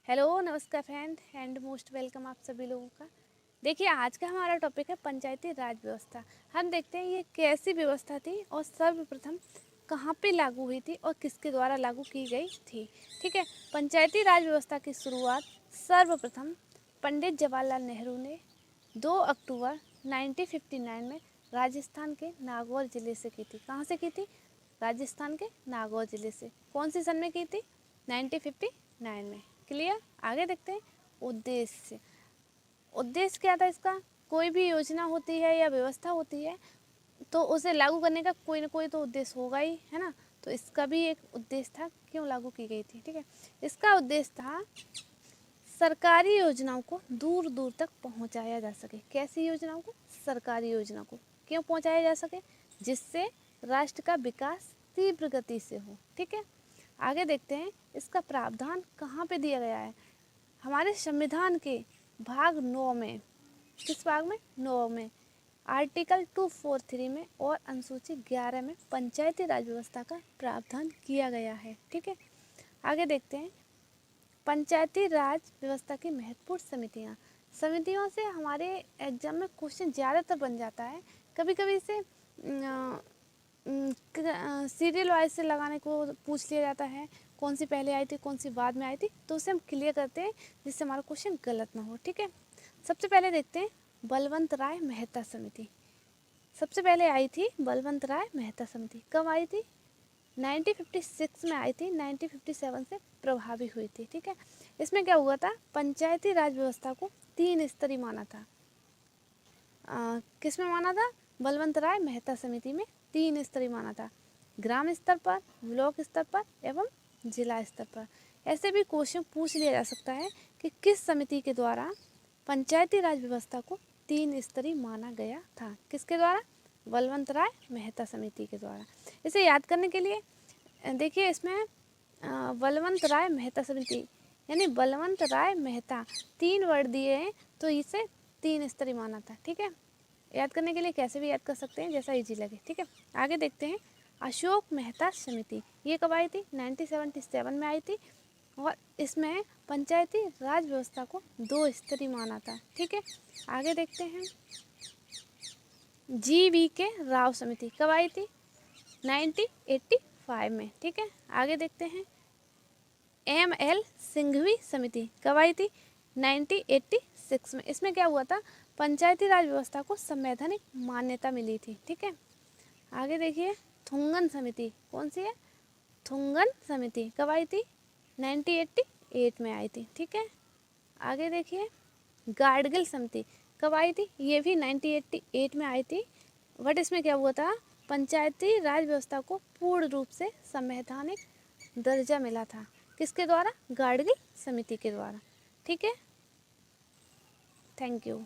Hello, नमस्कार friend and most welcome आप सभी लोगों का। देखिए, आज का हमारा टॉपिक है पंचायती राज व्यवस्था। हम देखते हैं ये कैसी व्यवस्था थी और सर्वप्रथम कहाँ पे लागू हुई थी और किसके द्वारा लागू की गई थी। ठीक है, पंचायती राज व्यवस्था की शुरुआत सर्वप्रथम पंडित जवाहरलाल नेहरू ने 2 अक्टूबर 1959 में राजस्थान के नागौर ज़िले से की थी। कहाँ से की थी? राजस्थान के नागौर ज़िले से। कौन सी सन में की थी? 1959 में। क्लियर? आगे देखते हैं। उद्देश्य उद्देश्य क्या था इसका? कोई भी योजना होती है या व्यवस्था होती है तो उसे लागू करने का कोई ना कोई तो उद्देश्य होगा ही, है ना। तो इसका भी एक उद्देश्य था, क्यों लागू की गई थी। ठीक है, इसका उद्देश्य था सरकारी योजनाओं को दूर दूर तक पहुंचाया जा सके। कैसी योजनाओं को? सरकारी योजना को। क्यों पहुंचाया जा सके? जिससे राष्ट्र का विकास तीव्र गति से हो। ठीक है, आगे देखते हैं इसका प्रावधान कहाँ पे दिया गया है। हमारे संविधान के भाग 9 में। किस भाग में? 9 में। आर्टिकल 243 में और अनुसूची 11 में पंचायती राज व्यवस्था का प्रावधान किया गया है। ठीक है, आगे देखते हैं पंचायती राज व्यवस्था की महत्वपूर्ण समितियों से हमारे एग्जाम में क्वेश्चन ज़्यादातर बन जाता है। कभी कभी इसे सीरियल वाइज से लगाने को पूछ लिया जाता है, कौन सी पहले आई थी कौन सी बाद में आई थी, तो उसे हम क्लियर करते हैं जिससे हमारा क्वेश्चन गलत ना हो। ठीक है, सबसे पहले देखते हैं बलवंत राय मेहता समिति। सबसे पहले आई थी बलवंत राय मेहता समिति। कब आई थी? 1956 में आई थी। 1957 से प्रभावी हुई थी। ठीक है, इसमें क्या हुआ था? पंचायती राज व्यवस्था को 3 स्तरीय माना था। किस में माना था? बलवंत राय मेहता समिति में 3 स्तरीय माना था। ग्राम स्तर पर, ब्लॉक स्तर पर एवं जिला स्तर पर। ऐसे भी क्वेश्चन पूछ लिया जा सकता है कि किस समिति के द्वारा पंचायती राज व्यवस्था को 3 स्तरीय माना गया था। किसके द्वारा? बलवंत राय मेहता समिति के द्वारा। इसे याद करने के लिए देखिए, इसमें बलवंत राय मेहता समिति यानी बलवंत राय मेहता 3 वर्ड दिए हैं, तो इसे 3 स्तरीय माना था। ठीक है, याद करने के लिए कैसे भी याद कर सकते हैं, जैसा इजी लगे। ठीक है, आगे देखते हैं अशोक मेहता समिति। ये कब आई थी? 1977 में आई थी और इसमें पंचायती राज व्यवस्था को 2 स्तरीय माना था। ठीक है, आगे देखते हैं GVK राव समिति। कब आई थी? 1985 में। ठीक है, आगे देखते हैं ML सिंघवी समिति। कब आई थी? 1986 में। इसमें क्या हुआ था? पंचायती राज व्यवस्था को संवैधानिक मान्यता मिली थी। ठीक है, आगे देखिए थुंगन समिति। कौन सी है? थुंगन समिति। कब आई थी? 1988 में आई थी। ठीक है, आगे देखिए गाडगिल समिति। कब आई थी? ये भी 1988 में आई थी। बट इसमें क्या हुआ था? पंचायती राज व्यवस्था को पूर्ण रूप से संवैधानिक दर्जा मिला था। किसके द्वारा? गाडगिल समिति के द्वारा। ठीक है, थैंक यू।